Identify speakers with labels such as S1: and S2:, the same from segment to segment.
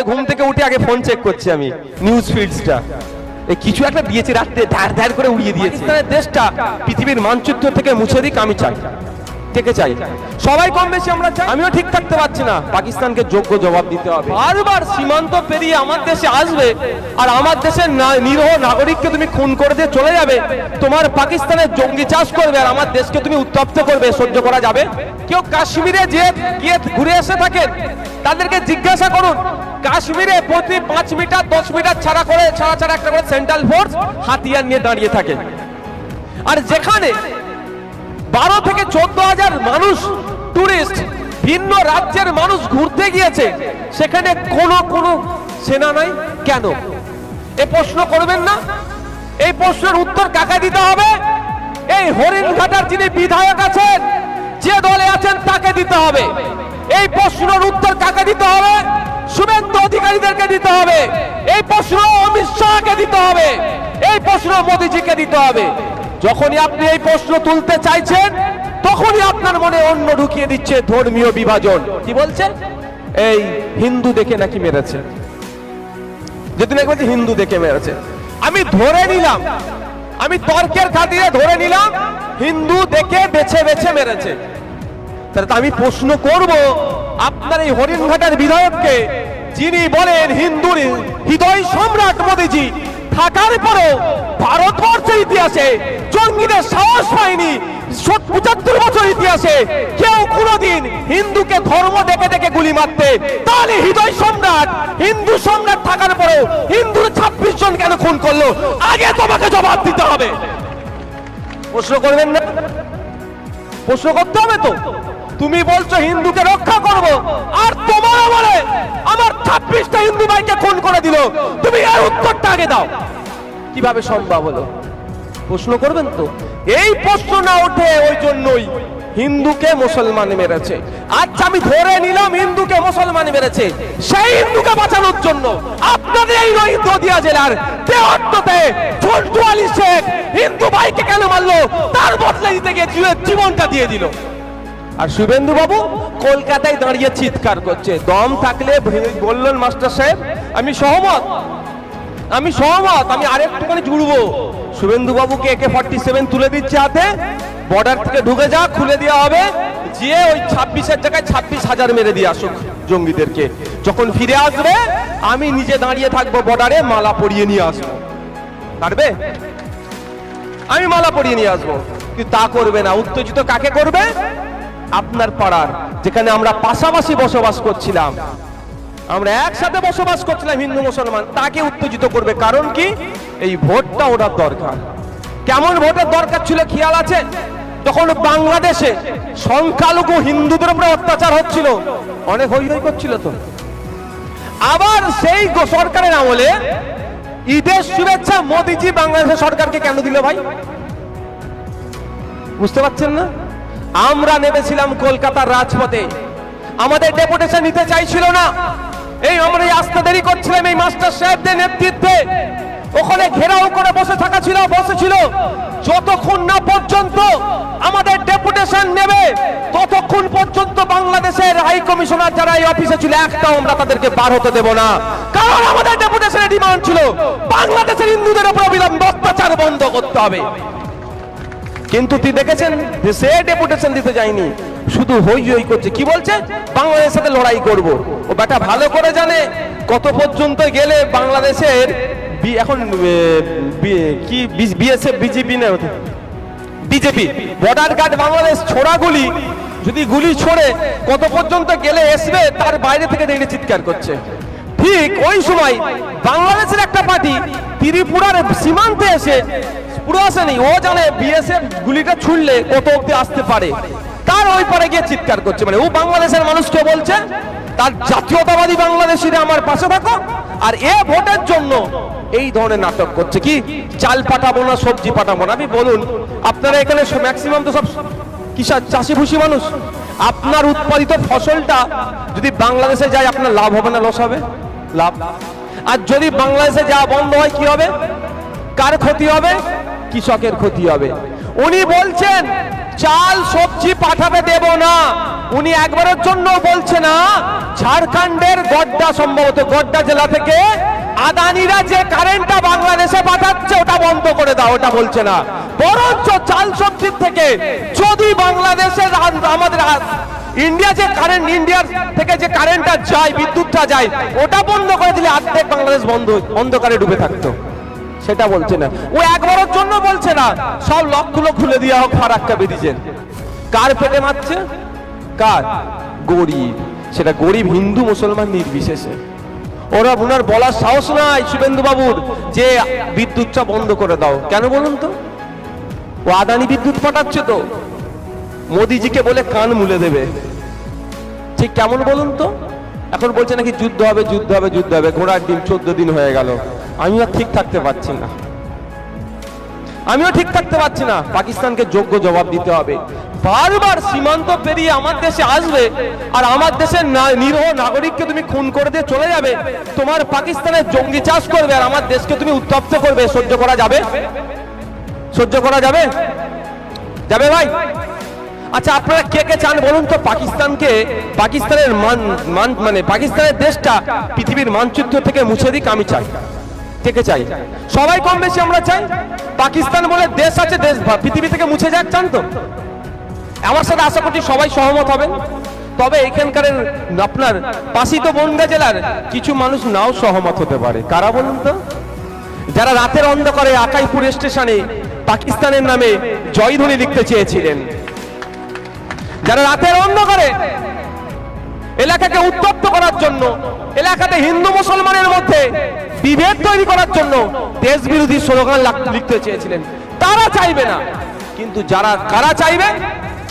S1: ঘুম থেকে উঠে আগে ফোন চেক করছি আমি, নিউজ ফিডসটা। এই কিছু একটা দিয়েছে রাত্রে, ধার ধার করে উড়িয়ে দিয়েছে। পাকিস্তানের দেশটা পৃথিবীর মানচিত্র থেকে মুছে দিক আমি চাই, থেকে চাই, সবাই কম বেশি আমরা চাই। আমিও ঠিক থাকতে পারছি না, পাকিস্তানকে যোগ্য জবাব দিতে হবে। বারবার সীমান্ত পেরিয়ে আমার দেশে আসবে আর আমার দেশের নিরীহ নাগরিককে তুমি খুন করে দিয়ে চলে যাবে, তোমার পাকিস্তানের জঙ্গি চাষ করবে আর আমার দেশকে তুমি উত্তপ্ত করবে, সহ্য করা যাবে? কেউ কাশ্মীরে যে গিয়ে ঘুরে এসে থাকেন তাদেরকে জিজ্ঞাসা করুন, কাশ্মীরে প্রতি 5 মিটার 10 মিটার ছাড়া একটা করে সেন্ট্রাল ফোর্স হাতিয়ার নিয়ে দাঁড়িয়ে থাকে। আর যেখানে 12 থেকে 14,000 মানুষ টুরিস্ট ভিন্ন রাজ্যের মানুষ ঘুরতে গিয়েছে, সেখানে কোনো সেনা নাই কেন? এই প্রশ্ন করবেন না? এই প্রশ্নের উত্তর কাকে দিতে হবে? এই হরিণঘাটার যিনি বিধায়ক আছেন, যে দলে আছেন তাকে দিতে হবে। এই প্রশ্নের উত্তর কাকে দিতে হবে? শুভেন্দু অধিকারীদেরকে দিতে হবে। এই প্রশ্ন অমিত শাহকে দিতে হবে। এই প্রশ্ন মোদিজিকে দিতে হবে। যখনই আপনি এই প্রশ্ন তুলতে চাইছেন, তখনই আপনার মনে অন্য ঢুকিয়ে দিচ্ছে ধর্মীয় বিভাজন। কি বলছে? এই হিন্দু দেখে নাকি মেরেছে, যেদিন একবার হিন্দু দেখে মেরেছে। আমি ধরে নিলাম, আমি তর্কের খাতিরে ধরে নিলাম হিন্দু দেখে বেছে বেছে মেরেছে। তাহলে আমি প্রশ্ন করব আপনার এই হরিণঘাটার বিধায়ককে, যিনি বলেন হিন্দুর হৃদয় সম্রাট মোদিজি থাকার পরেও ভারতবর্ষের ইতিহাসে জঙ্গিদের সাহস পায়নি। 75 বছর ইতিহাসে কেউ কোনোদিন হিন্দুকে ধর্ম দেখে দেখে গুলি মারতে, তাহলে হৃদয় সম্রাট, হিন্দু সম্রাট থাকার পরেও হিন্দুর 26 জন কেন খুন করলো? আগে তোমাকে জবাব দিতে হবে। প্রশ্ন করবেন না? প্রশ্ন করতে হবে তো। তুমি বলছো হিন্দুকে রক্ষা করব, আর তোমার বলে আমার 26টা হিন্দু ভাইকে খুন করে দিল। তুমি এর উত্তরটা আগে দাও, কিভাবে সম্ভব হলো? প্রশ্ন করবেন তো। এই প্রশ্ন না ওঠে, ওই জন্যই হিন্দুকে মুসলমান মেরেছে। আচ্ছা আমি ধরে নিলাম হিন্দুকে মুসলমান মেরেছে, সেই হিন্দুকে বাঁচানোর জন্য আপনাদের এই নদিয়া জেলার দেওয়াত্ততে ঝন্টু আলী শেখ হিন্দু ভাইকে কেন মারলো? তার বদলে দিতে গিয়ে জীবনটা দিয়ে দিল। আর শুভেন্দু বাবু কলকাতায় দাঁড়িয়ে চিৎকার করছে। দম থাকলে বললেন মাস্টার সাহেব, আমি সহমত, আমি আরেকটুখানি জুড়বো। শুভেন্দু বাবুকে AK-47 তুলে দিচ্ছে হাতে, বর্ডার থেকে ঢুকে যা, খুলে দেওয়া হবে, যে ওই 26-এর জায়গায় 26,000 মেরে দিয়ে আসুক জঙ্গিদেরকে। যখন ফিরে আসবে আমি নিজে দাঁড়িয়ে থাকবো বর্ডারে, মালা পরিয়ে নিয়ে আসবো। পারবে? আমি মালা পরিয়ে নিয়ে আসবো। কিন্তু তা করবে না। উত্তেজিত কাকে করবে? আপনার পাড়ার, যেখানে আমরা পাশাপাশি বসবাস করছিলাম, আমরা একসাথে বসবাস করছিলাম হিন্দু মুসলমান, তাকে উত্তেজিত করবে। কারণ কি? এই ভোটটা ওঠার দরকার। কেমন ভোটের দরকার ছিল খেয়াল আছে? তখন বাংলাদেশে সংখ্যালঘু হিন্দুদের উপরে অত্যাচার হচ্ছিল, অনেক হই হই করছিল তো। আবার সেই সরকারের আমলে ঈদের শুভেচ্ছা মোদিজি বাংলাদেশের সরকারকে কেন দিল ভাই? বুঝতে পারছেন না? আমরা নেমেছিলাম কলকাতার রাজপথে, আমাদের ডেপুটেশন নিতে চাইছিল না। এই আমরা আসতে দেরি করছিলাম এই মাস্টার সাহেবদের নেতৃত্বে। ওখানে ঘেরাও করে বসেছিল যতক্ষণ না পর্যন্ত আমাদের ডেপুটেশন নেবে, ততক্ষণ পর্যন্ত বাংলাদেশের হাই কমিশনার যারা এই অফিসে ছিল, একটাও আমরা তাদেরকে বার হতে দেব না। কারণ আমাদের ডেপুটেশনের ডিমান্ড ছিল বাংলাদেশের হিন্দুদের উপর অবিলম্বে অত্যাচার বন্ধ করতে হবে। কিন্তু তিনি দেখেছেন সে ডেপুটেশন দিতে যায়নি, শুধু হই হই করছে। কি বলছে? বাংলাদেশের সাথে লড়াই করব। ও বেটা ভালো করে জানে কত পর্যন্ত গেলে বাংলাদেশের এখন কি BSF BJP border guard Bangladesh ছোড়া গুলি, যদি গুলি ছোড়ে কত পর্যন্ত গেলে আসবে, তার বাইরে থেকে দেখে চিৎকার করছে। ঠিক ওই সময় বাংলাদেশের একটা পার্টি ত্রিপুরার সীমান্তে এসে, পুরো আসেনি, ও জানে বিএসএফ গুলিটা ছুড়লে কত অব্দি আসতে পারে, তার ওই পারে গিয়ে চিৎকার করছে। মানে ও বাংলাদেশের মানুষকে বলছে তার জাতীয়তাবাদী বাংলাদেশিরা আমার পাশে থাকো, আর এ ভোটের জন্য এই ধরনের নাটক করছে। কি চাল পাঠাবো না, সবজি পাঠাবো না। আমি বলুন, আপনারা এখানে ম্যাক্সিমাম তো সব কিষাণ চাষি ভুষি মানুষ। আপনার উৎপাদিত ফসলটা যদি বাংলাদেশে যায়, আপনার লাভ হবে না লস হবে? লাভ। আর যদি বাংলাদেশে যাওয়া বন্ধ হয় কি হবে? কার ক্ষতি হবে? কৃষকের ক্ষতি হবে। উনি বলছেন চাল সবজি পাঠাবে দেব না। উনি একবারের জন্য বলছে না ঝাড়খণ্ডের গড্ডা, সম্ভবত গড্ডা জেলা থেকে আদানিরা যে কারেন্টটা বাংলাদেশে পাঠাচ্ছে ওটা বন্ধ করে দাও, ওটা বলছে না। বরঞ্চ চাল সবজির থেকে যদি বাংলাদেশের আমাদের ইন্ডিয়া যে কারেন্ট, ইন্ডিয়ার থেকে যে কারেন্টটা যায়, বিদ্যুৎটা যায়, ওটা বন্ধ করে দিলে অর্ধেক বাংলাদেশ অন্ধকারে ডুবে থাকতো, সেটা বলছে না। ও একবারের জন্য বলছে না সব লকগুলো খুলে দেওয়া হোক ফারাক্কা ব্রিজের। কার পেটে মারছে? কার? গরিব। সেটা গরিব হিন্দু মুসলমান নির্বিশেষে। ওরা ওনার বলার সাহস নাই শুভেন্দু বাবুর যে বিদ্যুৎটা বন্ধ করে দাও। কেন বলুন তো? ও আদানি বিদ্যুৎ পাঠাচ্ছে তো, মোদিজিকে বলে কান মুলে দেবে। ঠিক কেমন বলুন তো? এখন বলছে নাকি যুদ্ধ হবে, যুদ্ধ হবে, যুদ্ধ হবে। ঘোড়ার ডিম 14 দিন হয়ে গেল। আমিও ঠিক থাকতে পারছি না, আমিও ঠিক থাকতে পারছি না। পাকিস্তানকে যোগ্য জবাব দিতে হবে। বারবার সীমান্ত পেরিয়ে আমার দেশে আসবে আর আমার দেশের নিরীহ নাগরিককে তুমি খুন করে দিয়ে চলে যাবে। তোমার পাকিস্তানের জঙ্গি চাষ করবে আর আমার দেশকে তুমি উত্তপ্ত করবে। সহ্য করা যাবে? সহ্য করা যাবে? যাবে ভাই? আচ্ছা, আপনারা কে কে চান বলুন তো পাকিস্তানকে, পাকিস্তানের মানে পাকিস্তানের দেশটা পৃথিবীর মানচিত্র থেকে মুছে দিক? আমি চাই। কে কে চাই? সবাই কম বেশি আমরা চাই। পাকিস্তান বলে দেশ আছে, দেশ পৃথিবী থেকে মুছে যাক, চান তো? আমার সাথে আশা করছি সবাই সহমত হবেন। তবে এখানকার আপনার পাশিত বনগাঁ জেলার কিছু মানুষ নাও সহমত হতে পারে। কারা বলুন তো? যারা রাতের অন্ধকারে আকাইপুর স্টেশনে পাকিস্তানের নামে জয়ধ্বনি লিখতে চেয়েছিলেন, যারা রাতের অন্ধকারে এলাকাকে উত্তপ্ত করার জন্য, এলাকাতে হিন্দু মুসলমানের মধ্যে বিভেদ তৈরি করার জন্য দেশ বিরোধী স্লোগান লিখতে চেয়েছিলেন, তারা চাইবে না। কিন্তু যারা কারা চাইবে?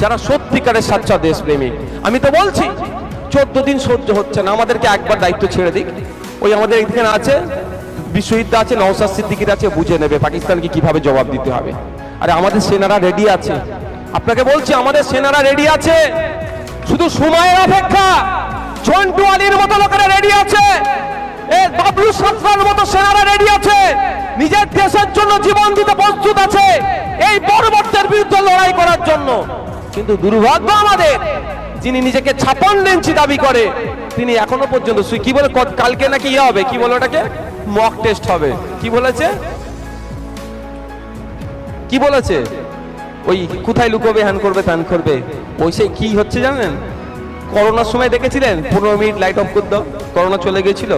S1: যারা সত্যিকারের সাচ্চা দেশপ্রেমিক। আমি তো বলছি 14 দিন সহ্য হচ্ছে না, আমাদেরকে একবার দায়িত্ব ছেড়ে দিক। ওই আমাদের এখানে আছে বিশ্বজিৎ আছে, নওশাদ সিদ্দিকীর আছে, বুঝে নেবে পাকিস্তানকে কিভাবে জবাব দিতে হবে। আরে আমাদের সেনারা রেডি আছে, আপনাকে বলছি আমাদের সেনারা রেডি আছে, শুধু সময়ের অপেক্ষা। ঝন্টু আলীর মতো লোকেরা রেডি আছে, বাবলু সাতরার মতো সেনারা রেডি আছে, নিজের দেশের জন্য জীবন দিতে প্রস্তুত আছে এই বর্বরদের বিরুদ্ধে লড়াই করার জন্য। কিন্তু দুর্ভাগ্য আমাদের, যিনি নিজেকে 56 ইঞ্চি দাবি করে তিনি এখনো পর্যন্ত কি বলে, কালকে নাকি ইয়ে হবে, কি বলে ওটাকে, মক টেস্ট হবে। কি বলেছে? কি বলেছে? ওই কোথায় লুকোবে, হ্যান করবে, ত্যান করবে। ওই সেই কি হচ্ছে জানেন? করোনার সময় দেখেছিলেন 15 মিনিট লাইট অফ করে দাও, করোনা চলে গিয়েছিল।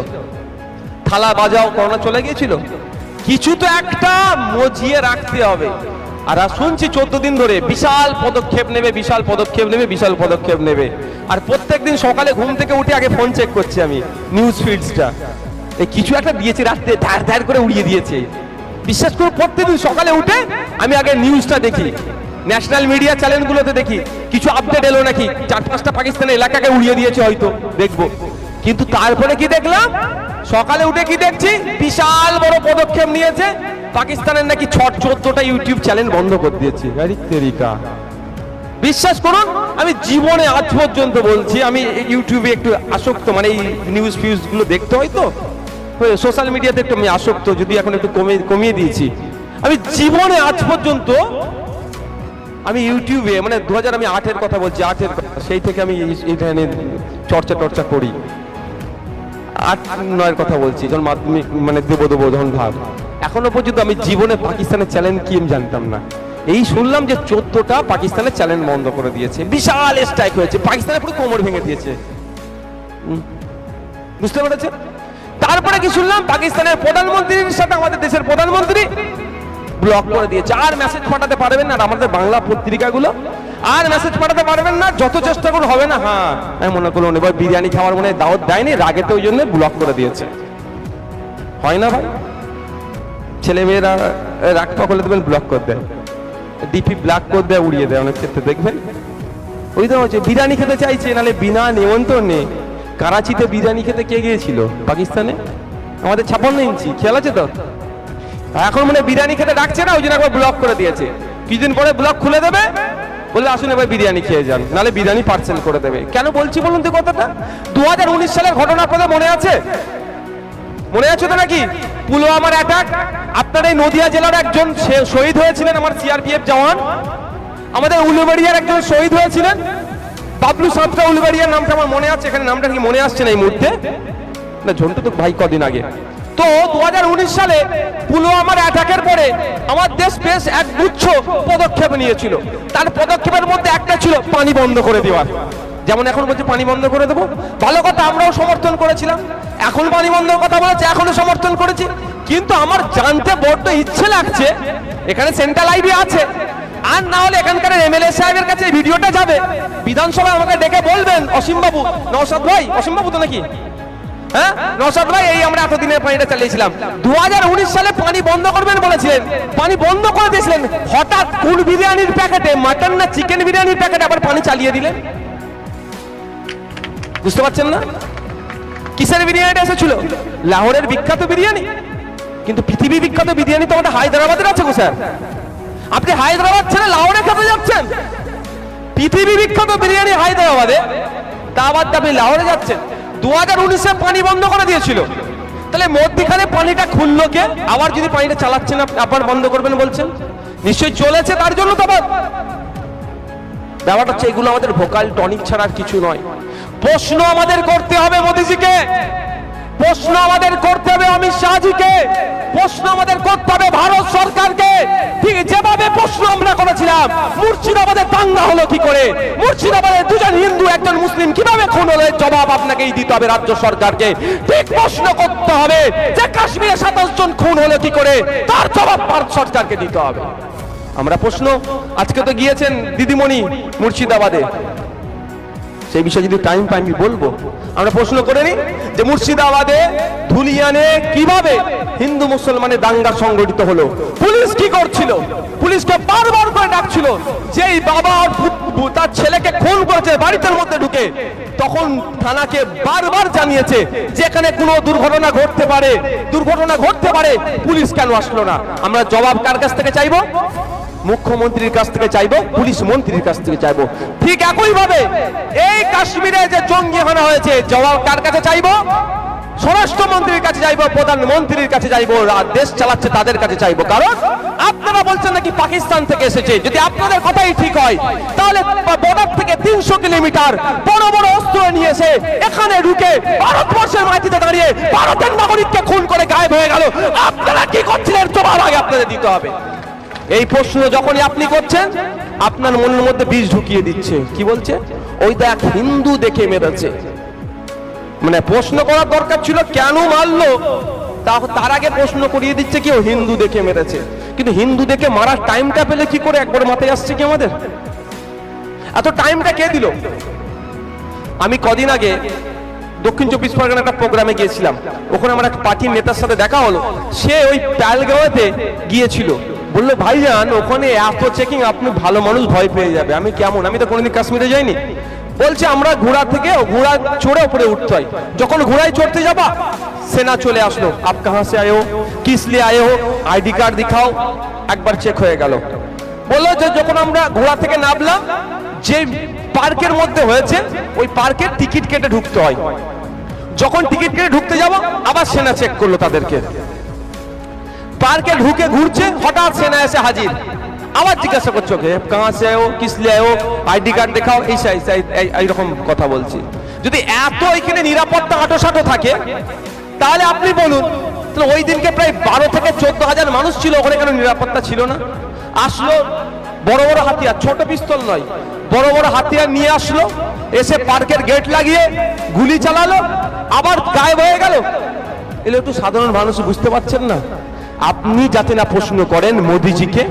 S1: থালা বাজাও, করোনা চলে গিয়েছিল। কিছু তো একটা মজিয়ে রাখতে হবে। আর শুনছি 14 দিন ধরে বিশাল পদক্ষেপ নেবে, বিশাল পদক্ষেপ নেবে, বিশাল পদক্ষেপ নেবে। আর প্রত্যেকদিন সকালে ঘুম থেকে উঠে আগে ফোন চেক করছি আমি, নিউজ ফিডসটা। এই কিছু একটা দিয়েছে রাত্রে, ধার ধার করে উড়িয়ে দিয়েছে। বিশ্বাস করুন প্রত্যেকদিন সকালে উঠে আমি আগে নিউজটা দেখি, ন্যাশনাল মিডিয়া চ্যানেলগুলোতে দেখি কিছু আপডেট এলো নাকি, 4-5টা পাকিস্তানের এলাকাকে উড়িয়ে দিয়েছে হয়তো, দেখবো। কিন্তু তারপরে কি দেখলাম, সকালে উঠে কি দেখছি, বিশাল বড় পদক্ষেপ নিয়েছে। পাকিস্তানের নাকি 14টা ইউটিউব চ্যানেল বন্ধ করে দিয়েছে। বিশ্বাস করুন আমি জীবনে আজ পর্যন্ত বলছি, আমি ইউটিউবে একটু আসক্ত, মানে এই নিউজ ফিউজ গুলো দেখতে হয় তো, সোশ্যাল মিডিয়াতে একটু আমি আসক্ত, যদি এখন একটু কমিয়ে দিয়েছি। আমি জীবনে আজ পর্যন্ত আমি ইউটিউবে, মানে 2008-এর কথা বলছি, 8-এর কথা, সেই থেকে আমি এখানে চর্চা করি। 8-9-এর কথা বলছি, যখন মাধ্যমিক মানে দেবো যখন ভাব, এখনো পর্যন্ত আমি জীবনে পাকিস্তানের চ্যানেল কি আমি জানতাম না। এই শুনলাম যে 14টা পাকিস্তানের চ্যানেল বন্ধ করে দিয়েছে, বিশাল স্ট্রাইক হয়েছে, পাকিস্তানের পুরো কোমর ভেঙে দিয়েছে। বুঝতে পেরেছেন? তারপরে কি শুনলাম, পাকিস্তানের প্রধানমন্ত্রীর সাথে আমাদের দেশের প্রধানমন্ত্রী ব্লক করে দিয়েছে, আর মেসেজ পাঠাতে পারবেন না। আর আমাদের বাংলা পত্রিকাগুলো আর মেসেজ পাঠাতে পারবেন না, যত চেষ্টা করুন হবে না। হ্যাঁ, আমি মনে করলাম এবার বিরিয়ানি খাওয়ার মনে দাওয়াত দেয়নি, রাগেতে ওই জন্য ব্লক করে দিয়েছে। হয় না ভাই? ছেলে মেয়েরা রাগ পাকলে দেবেন, ব্লক করে দেয়, ডিপি ব্লক করে দেয়, উড়িয়ে দেয় অনেক ক্ষেত্রে দেখবেন। ওই তো হচ্ছে বিরিয়ানি খেতে চাইছে, নাহলে বিনা নিমন্ত্রণে। করাচিতে বিরিয়ানি খেতে কে গিয়েছিল পাকিস্তানে? আমাদের 56 ইঞ্চি, খেয়াল আছে তো? এখন মনে বিরিয়ানি খেতে ডাকছে না, ওই জন্য একবার ব্লক করে দিয়েছে। কিছুদিন পরে ব্লক খুলে দেবে, বললে আসুন এবার বিরিয়ানি খেয়ে যান, নাহলে বিরিয়ানি পার্সেল করে দেবে। কেন বলছি বলুন তো কথাটা? 2019 সালের ঘটনা আপনাদের মনে আছে? মনে আছে তো নাকি পুলওয়ামার অ্যাটাক? আপনার এই নদিয়া জেলার একজন শহীদ হয়েছিলেন, আমার সিআরপিএফ জওয়ান। আমাদের উলুবেড়িয়ার একজন শহীদ হয়েছিলেন, বাবলু সাঁতরা উলুবেড়িয়ার নামটা আমার মনে আছে, এখানে নামটা কি মনে আসছে না এই মুহূর্তে, না ঝন্টু তো ভাই কদিন আগে। তো 2019 সালে পুলওয়ামার অ্যাটাকের পরে আমার দেশ বেশ একগুচ্ছ পদক্ষেপ নিয়েছিল। তার পদক্ষেপের মধ্যে একটা ছিল পানি বন্ধ করে দেওয়ার। যেমন এখন বলছে পানি বন্ধ করে দেবো, ভালো কথা, আমরাও সমর্থন করেছিলাম। এখন পানি বন্ধের কথা বলেছে, এখনো সমর্থন করেছি। কিন্তু আমার জানতে বড্ড ইচ্ছে লাগছে, এখানে সেন্ট্রাল আইবি আছে, আর না হলে এখানকার এমএলএ সাহেবের কাছে ভিডিওটা যাবে, বিধানসভায় আমাকে ডেকে বলবেন, অসীম বাবু, নওশাদ ভাই, অসীম বাবু তো নাকি, হ্যাঁ নওশাদ ভাই, এই আমরা এতদিনের পানিটা চালিয়েছিলাম, 2019 সালে পানি বন্ধ করবেন বলেছিলেন, পানি বন্ধ করে দিয়েছিলেন, হঠাৎ কোন বিরিয়ানির প্যাকেটে, মাটন না চিকেন বিরিয়ানির প্যাকেটে আবার পানি চালিয়ে দিলেন? বুঝতে পারছেন না? কিসের বিরিয়ানিটা এসেছিল? লাহোরের বিখ্যাত বিরিয়ানি। কিন্তু পৃথিবী বিখ্যাত বিরিয়ানি তো আমাদের হায়দ্রাবাদের আছে গো স্যার। আপনি হায়দ্রাবাদ ছেড়ে লাহোরে খেতে যাচ্ছেন? পৃথিবী বিখ্যাত বিরিয়ানি হায়দ্রাবাদে, তা বাদ আপনি লাহোরে যাচ্ছেন। 2019-এ পানি বন্ধ করে দিয়েছিল, তাহলে মধ্যখানে পানিটা খুললো কে? আবার যদি পানিটা চালাচ্ছেন আবার বন্ধ করবেন বলছেন, নিশ্চয়ই চলেছে, তার জন্য তো আবার ব্যাপারটা হচ্ছে এগুলো আমাদের ভোকাল টনিক ছাড়া আর কিছু নয়। প্রশ্ন আমাদের করতে হবে মোদিজিকে, প্রশ্ন আমাদের করতে হবে অমিত শাহজিকে, প্রশ্ন আমাদের করতে হবে ভারত সরকারকে। ঠিক যেভাবে প্রশ্ন আমরা করেছিলাম মুর্শিদাবাদের দাঙ্গা হলো কি করে, মুর্শিদাবাদের দুজন হিন্দু একজন মুসলিম কিভাবে খুন হলো, জবাব আপনাকেই দিতে হবে রাজ্য সরকারকে। ঠিক প্রশ্ন করতে হবে যে কাশ্মীরে 27 জন খুন হলো কি করে, তার জবাব ভারত সরকারকে দিতে হবে। আমরা প্রশ্ন, আজকে তো গিয়েছেন দিদিমণি মুর্শিদাবাদে, সেই বিষয়ে যদি টাইম পাই আমি বলবো। আমরা প্রশ্ন করে নিই যে মুর্শিদাবাদে ধুলিয়ানে কিভাবে হিন্দু মুসলমানের দাঙ্গা সংগঠিত হলো, পুলিশ কি করছিল? পুলিশকে বারবার করে ডাকছিল, যেই বাবা তার ছেলেকে খুন করেছে বাড়িতে মধ্যে ঢুকে, তখন থানাকে বারবার জানিয়েছে যে এখানে কোনো দুর্ঘটনা ঘটতে পারে, পুলিশ কেন আসলো না? আমরা জবাব কার কাছ থেকে চাইবো? মুখ্যমন্ত্রীর কাছ থেকে চাইবো, পুলিশ মন্ত্রীর কাছ থেকে চাইবো। ঠিক একই ভাবে এই কাশ্মীরে যে জঙ্গি হানা হয়েছে, জবাব কার কাছে চাইবো? স্বরাষ্ট্রমন্ত্রীর কাছে চাইবো, প্রধানমন্ত্রীর কাছে চাইবো, দেশ চালাচ্ছে তাদের কাছে চাইবো। কারণ আপনারা বলছেন নাকি পাকিস্তান থেকে এসেছে, যদি আপনাদের কথাই ঠিক হয় তাহলে বর্ডার থেকে 300 কিলোমিটার বড় বড় অস্ত্র নিয়ে এসে এখানে ঢুকে ভারতবর্ষের মাটিতে দাঁড়িয়ে ভারতের নাগরিককে খুন করে গায়েব হয়ে গেল। আপনারা কি করছিলেন? জবাব আগে আপনাদের দিতে হবে। এই প্রশ্ন যখনই আপনি করছেন, আপনার মনের মধ্যে বীজ ঢুকিয়ে দিচ্ছে, কি বলছে? ওই দেখ হিন্দু দেখে মেরেছে। মানে প্রশ্ন করার দরকার ছিল কেন মারলো, তার আগে প্রশ্ন করিয়ে দিচ্ছে কি ও হিন্দু দেখে মেরেছে। কিন্তু হিন্দু দেখে মারার টাইমটা পেলে কি করে একবার মাথায় আসছে কি আমাদের? এত টাইমটা কে দিল? আমি কদিন আগে দক্ষিণ 24 পরগনা একটা প্রোগ্রামে গিয়েছিলাম, ওখানে আমার এক পার্টির নেতার সাথে দেখা হলো। সে ওই প্যালগাঁওতে গিয়েছিল, বললো ভাইজান ওখানে এত চেকিং, আপনি ভালো মানুষ ভয় পেয়ে যাবে। আমি কেমন? আমি তো কোনোদিন কাশ্মীরে যাইনি। বলছে আমরা ঘোড়া থেকে ঘোড়া চড়ে উপরে উঠতে হয়, যখন ঘোড়ায় চড়তে যাবা সেনা চলে আসলো, আপ কাহা সে আয়ে হো, কিস লিয়ে আয়ে হো, আইডি কার্ড দিখাও। একবার চেক হয়ে গেল। বললো যে যখন আমরা ঘোড়া থেকে নামলাম, যে পার্কের মধ্যে হয়েছে ওই পার্কের টিকিট কেটে ঢুকতে হয়। যখন টিকিট কেটে ঢুকতে যাব আবার সেনা চেক করলো তাদেরকে। পার্কে ঢুকে ঘুরছে, হঠাৎ সেনা এসে হাজির, আবার জিজ্ঞাসা করছো কাহা সে আয়ে হো, কিস লিয়ে আয়ে হো, আইডি কার্ড দেখাও, এইরকম কথা বলছি। যদি এত এখানে নিরাপত্তা আটোসাটো থাকে তাহলে আপনি বলুন, তাহলে ওই দিনকে প্রায় 12 থেকে 14,000 মানুষ ছিল, ওখানে কেন নিরাপত্তা ছিল না? আসলো বড় বড় হাতিয়ার, ছোট পিস্তল নয়, বড় বড় হাতিয়ার নিয়ে আসলো, এসে পার্কের গেট লাগিয়ে গুলি চালালো, আবার গায়েব হয়ে গেল। এগুলো একটু সাধারণ মানুষ বুঝতে পারছেন না। আপনি যাতে না প্রশ্ন করেন মোদিজিকে,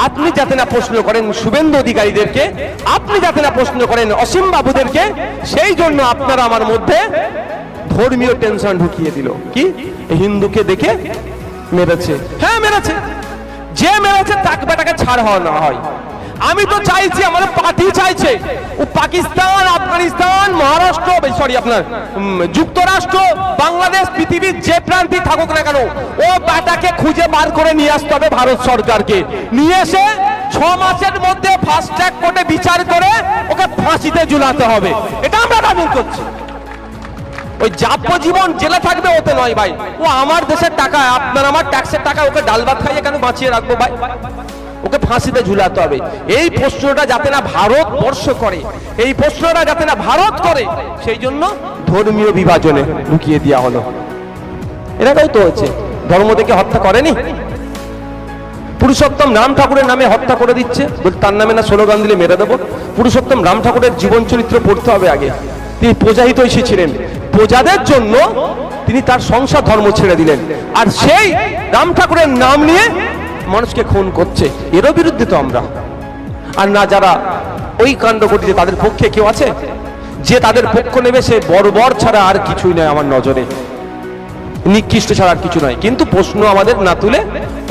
S1: আপনি যাতে না প্রশ্ন করেন শুভেন্দু অধিকারীদেরকে, আপনি যাতে না প্রশ্ন করেন অসীম বাবুদেরকে, সেই জন্য আপনারা আমার মধ্যে ধর্মীয় টেনশন ঢুকিয়ে দিল। কি হিন্দুকে দেখে মেরেছে? হ্যাঁ মেরেছে, যে মেরেছে তাকে বেটাকে ছাড় হওয়া না হয়। আমি তো চাইছি, আমাদের পার্টি চাইছে ও পাকিস্তান, আফগানিস্তান, মহারাষ্ট্র, আপনার যুক্তরাষ্ট্র, বাংলাদেশ, পৃথিবীর যে প্রান্তে থাকুক না কেন, ও বেটাকে খুঁজে বার করে নিয়ে আসতে হবে ভারত সরকারকে। নিয়ে এসে 6 মাসের মধ্যে ফাস্ট ট্র্যাক কোর্টে বিচার করে ওকে ফাঁসিতে ঝুলাতে হবে। এটা আমরা দাবি করছি। ওই যাবজ্জীবন জেলে থাকবে ওতে নয় ভাই, ও আমার দেশের টাকা, আপনার আমার ট্যাক্সের টাকা, ওকে ডাল ভাত খাইয়ে কেন বাঁচিয়ে রাখবো ভাই? ওকে ফাঁসিতে ঝুলাতে হবে। এই প্রশ্নটা যাতে না ভারতবর্ষ করে, এই প্রশ্নটা যাতে না ভারত করে, সেই জন্য ধর্মীয় বিভাজনে ঢুকিয়ে দেওয়া হলো। এরাও তো হচ্ছে, ধর্ম থেকে হত্যা করেনি। পুরুষোত্তম রাম ঠাকুরের নামে হত্যা করে দিচ্ছে, তার নামে না স্লোগান দিলে মেরে দেবো। পুরুষোত্তম রাম ঠাকুরের জীবন চরিত্র পড়তে হবে আগে। তিনি প্রজাহিতৈষী ছিলেন, প্রজাদের জন্য তিনি তার সংসার ধর্ম ছেড়ে দিলেন, আর সেই রাম ঠাকুরের নাম নিয়ে মানুষকে খুন করছে। এরও বিরুদ্ধে তো আমরা। আর না যারা ওই কাণ্ড ঘটিতে তাদের পক্ষে কেউ আছে যে তাদের পক্ষ নেবে, সে বর্বর ছাড়া আর কিছুই নয় আমার নজরে, নিকৃষ্ট ছাড়া আর কিছু নয়। কিন্তু প্রশ্ন আমাদের না তুলে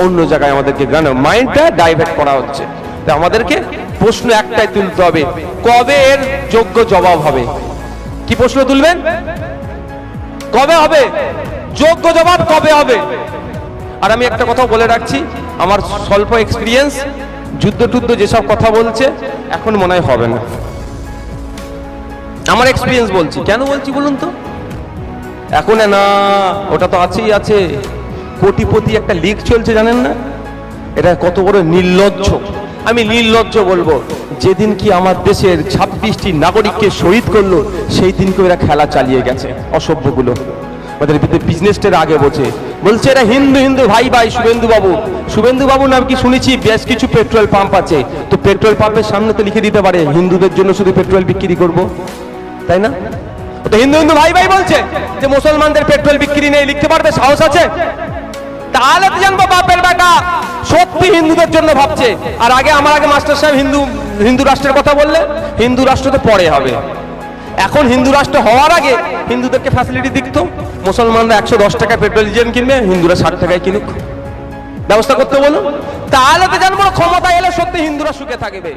S1: অন্য জায়গায় আমাদেরকে মাইন্ডটা ডাইভার্ট করা হচ্ছে। আমাদেরকে প্রশ্ন একটাই তুলতে হবে, কবে এর যোগ্য জবাব হবে? কি প্রশ্ন তুলবেন? কবে হবে যোগ্য জবাব, কবে হবে? আর আমি একটা কথা বলে রাখছি, আমার স্বল্প এক্সপিরিয়েন্স, যুদ্ধ টুদ্ধ যেসব কথা বলছে এখন মনে হয় হবে না। আমার এক্সপিরিয়েন্স বলছি। কেন বলছি বলুন তো? এখন না, ওটা তো আছেই আছে। কোটিপতি একটা লিগ চলছে, জানেন না? এটা কত বড় নির্লজ্জ। আমি নির্লজ্জ বলবো, যেদিন কি আমার দেশের 26টি নাগরিককে শহীদ করলো, সেই দিনকে এরা খেলা চালিয়ে গেছে অসভ্যগুলো। ওদের বিজনেসটার আগে বলছে এরা হিন্দু হিন্দু ভাই ভাই। শুভেন্দু বাবু নাম কি শুনেছি, বেশ কিছু পেট্রোল পাম্প আছে, তো পেট্রোল পাম্পের সামনে তো লিখে দিতে পারে হিন্দুদের জন্য শুধু পেট্রোল বিক্রি করব, তাই না? তো হিন্দু হিন্দু ভাই ভাই বলছে, যে মুসলমানদের পেট্রোল বিক্রি নেই, লিখতে পারবে? সাহস আছে? তাহলে তো জানবো বাপের বেটা সত্যি হিন্দুদের জন্য ভাবছে। আর আমার আগে মাস্টার সাহেব হিন্দু রাষ্ট্রের কথা বললে, হিন্দু রাষ্ট্র তো পরে হবে। এখন হিন্দু রাষ্ট্র হওয়ার আগে হিন্দুদেরকে ফ্যাসিলিটি দিত। মুসলমানরা 110 টাকা পেট্রোল ডিজেল কিনবে, হিন্দুরা 60 টাকায় কিনুক, ব্যবস্থা করতে বলুন। তাহলে তো জানবো ক্ষমতা এলে সত্যি হিন্দুরা সুখে থাকবে।